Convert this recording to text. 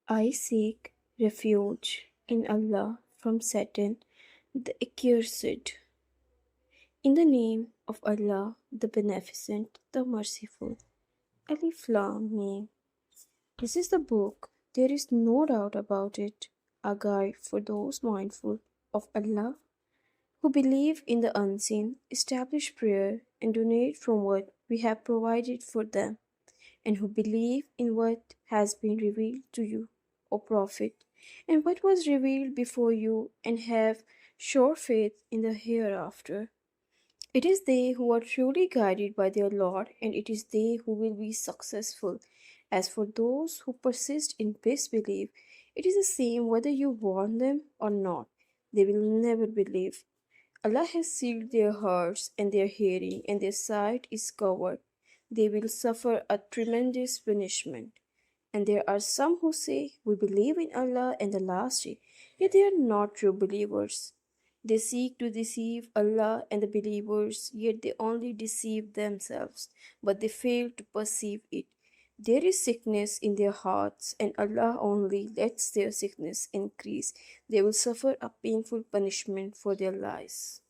I seek refuge in Allah from Satan, the accursed. In the name of Allah, the Beneficent, the Merciful. Alif Lam Mim. This is the book, there is no doubt about it, a guide for those mindful of Allah, who believe in the unseen, establish prayer, and donate from what we have provided for them, and who believe in what has been revealed to you, O Prophet, and what was revealed before you, and have sure faith in the hereafter. It is they who are truly guided by their Lord, and it is they who will be successful. As for those who persist in disbelief, it is the same whether you warn them or not. They will never believe. Allah has sealed their hearts and their hearing, and their sight is covered. They will suffer a tremendous punishment. And there are some who say, we believe in Allah and the last day, yet they are not true believers. They seek to deceive Allah and the believers, yet they only deceive themselves, but they fail to perceive it. There is sickness in their hearts, and Allah only lets their sickness increase. They will suffer a painful punishment for their lies.